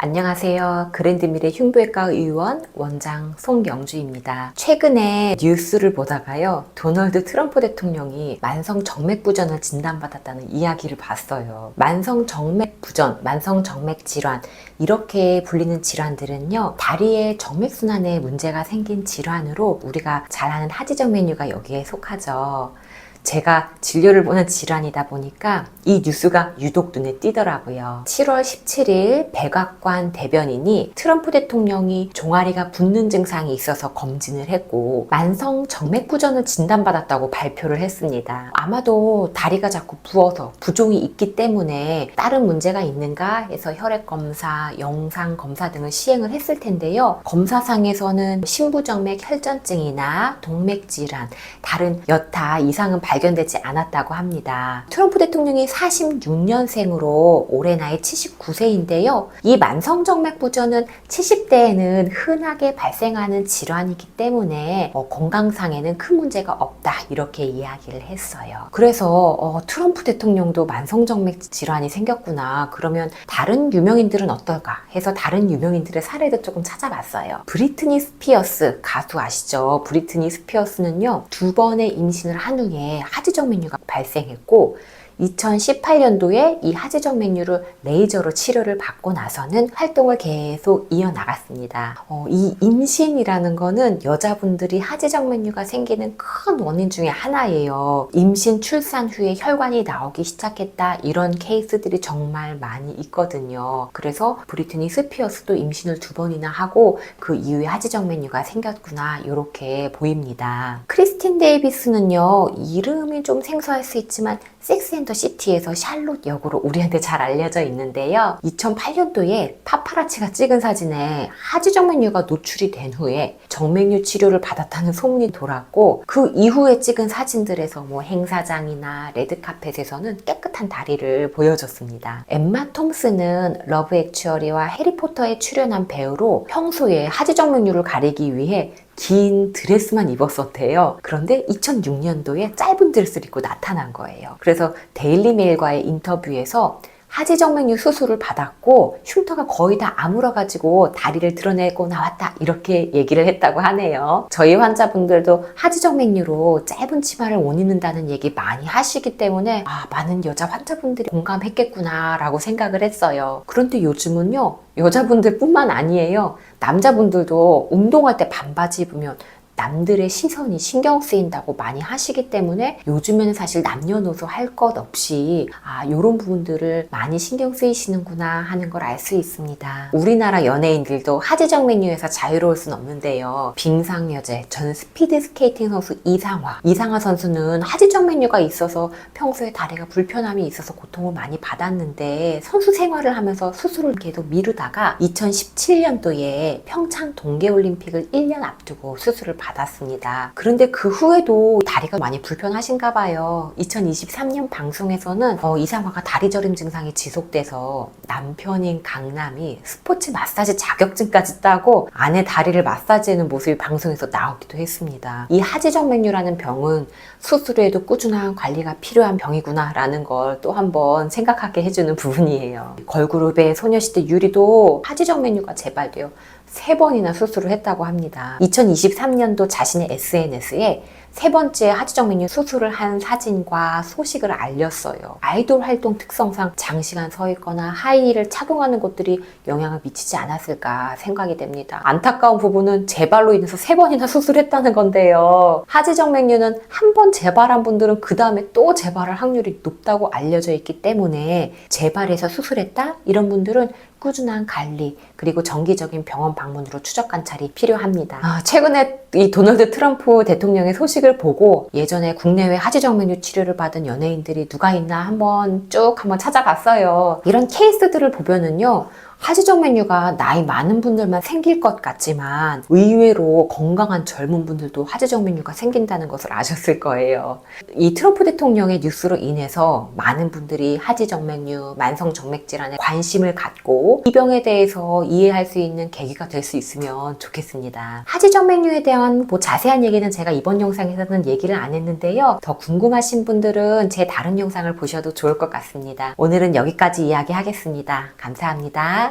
안녕하세요. 그랜드밀의 흉부외과 의원 원장 송영주입니다. 최근에 뉴스를 보다가요, 도널드 트럼프 대통령이 만성정맥부전을 진단받았다는 이야기를 봤어요. 만성정맥부전, 만성정맥질환, 이렇게 불리는 질환들은요, 다리의 정맥순환에 문제가 생긴 질환으로 우리가 잘 아는 하지정맥류가 여기에 속하죠. 제가 진료를 보는 질환이다 보니까 이 뉴스가 유독 눈에 띄더라고요. 7월 17일 백악관 대변인이 트럼프 대통령이 종아리가 붓는 증상이 있어서 검진을 했고 만성 정맥부전을 진단받았다고 발표를 했습니다. 아마도 다리가 자꾸 부어서 부종이 있기 때문에 다른 문제가 있는가 해서 혈액검사, 영상검사 등을 시행을 했을 텐데요. 검사상에서는 심부정맥 혈전증이나 동맥질환, 다른 여타 이상은 발견되지 않았다고 합니다. 트럼프 대통령이 46년생으로 올해 나이 79세인데요. 이 만성정맥부전은 70대에는 흔하게 발생하는 질환이기 때문에 건강상에는 큰 문제가 없다 이렇게 이야기를 했어요. 그래서 트럼프 대통령도 만성정맥 질환이 생겼구나. 그러면 다른 유명인들은 어떨까 해서 다른 유명인들의 사례도 조금 찾아봤어요. 브리트니 스피어스 가수 아시죠? 브리트니 스피어스는요 2번의 임신을 한 후에 하지정맥류가 발생했고 2018년도에 이 하지정맥류를 레이저로 치료를 받고 나서는 활동을 계속 이어나갔습니다. 이 임신이라는 거는 여자분들이 하지정맥류가 생기는 큰 원인 중에 하나예요. 임신 출산 후에 혈관이 나오기 시작했다 이런 케이스들이 정말 많이 있거든요. 그래서 브리트니 스피어스도 임신을 2번이나 하고 그 이후에 하지정맥류가 생겼구나 이렇게 보입니다. 크리스틴 데이비스는요 이름이 좀 생소할 수 있지만 섹스 앤 더 시티에서 샬롯 역으로 우리한테 잘 알려져 있는데요. 2008년도에 파파라치가 찍은 사진에 하지정맥류가 노출이 된 후에 정맥류 치료를 받았다는 소문이 돌았고 그 이후에 찍은 사진들에서 행사장이나 레드카펫에서는 깨끗한 다리를 보여줬습니다. 엠마 톰슨은 러브 액츄어리와 해리포터에 출연한 배우로 평소에 하지정맥류를 가리기 위해 긴 드레스만 입었었대요. 그런데 2006년도에 짧은 드레스를 입고 나타난 거예요. 그래서 데일리메일과의 인터뷰에서 하지정맥류 수술을 받았고 흉터가 거의 다 아물어가지고 다리를 드러내고 나왔다 이렇게 얘기를 했다고 하네요. 저희 환자분들도 하지정맥류로 짧은 치마를 못 입는다는 얘기 많이 하시기 때문에 많은 여자 환자분들이 공감했겠구나 라고 생각을 했어요. 그런데 요즘은요 여자분들 뿐만 아니에요. 남자분들도 운동할 때 반바지 입으면 남들의 시선이 신경 쓰인다고 많이 하시기 때문에 요즘에는 사실 남녀노소 할 것 없이 이런 부분들을 많이 신경 쓰이시는구나 하는 걸 알 수 있습니다. 우리나라 연예인들도 하지정맥류에서 자유로울 순 없는데요. 빙상여제, 전 스피드스케이팅 선수 이상화 선수는 하지정맥류가 있어서 평소에 다리가 불편함이 있어서 고통을 많이 받았는데 선수 생활을 하면서 수술을 계속 미루다가 2017년도에 평창 동계올림픽을 1년 앞두고 수술을 받았습니다. 그런데 그 후에도 다리가 많이 불편하신가 봐요. 2023년 방송에서는 이상화가 다리 저림 증상이 지속돼서 남편인 강남이 스포츠 마사지 자격증까지 따고 아내 다리를 마사지하는 모습이 방송에서 나오기도 했습니다. 이 하지정맥류라는 병은 수술 후에도 꾸준한 관리가 필요한 병이구나 라는 걸 또 한번 생각하게 해주는 부분이에요. 걸그룹의 소녀시대 유리도 하지정맥류가 재발되어 3번이나 수술을 했다고 합니다. 2023년도 자신의 SNS에 3번째 하지정맥류 수술을 한 사진과 소식을 알렸어요. 아이돌 활동 특성상 장시간 서 있거나 하이힐을 착용하는 것들이 영향을 미치지 않았을까 생각이 됩니다. 안타까운 부분은 재발로 인해서 3번이나 수술했다는 건데요. 하지정맥류는 한 번 재발한 분들은 그 다음에 또 재발할 확률이 높다고 알려져 있기 때문에 재발해서 수술했다? 이런 분들은 꾸준한 관리 그리고 정기적인 병원 방문으로 추적 관찰이 필요합니다. 최근에 이 도널드 트럼프 대통령의 소식을 보고 예전에 국내외 하지정맥류 치료를 받은 연예인들이 누가 있나 한번 찾아봤어요. 이런 케이스들을 보면은요 하지정맥류가 나이 많은 분들만 생길 것 같지만 의외로 건강한 젊은 분들도 하지정맥류가 생긴다는 것을 아셨을 거예요. 이 트럼프 대통령의 뉴스로 인해서 많은 분들이 하지정맥류, 만성정맥질환에 관심을 갖고 이 병에 대해서 이해할 수 있는 계기가 될 수 있으면 좋겠습니다. 하지정맥류에 대한 자세한 얘기는 제가 이번 영상에서는 얘기를 안 했는데요. 더 궁금하신 분들은 제 다른 영상을 보셔도 좋을 것 같습니다. 오늘은 여기까지 이야기하겠습니다. 감사합니다.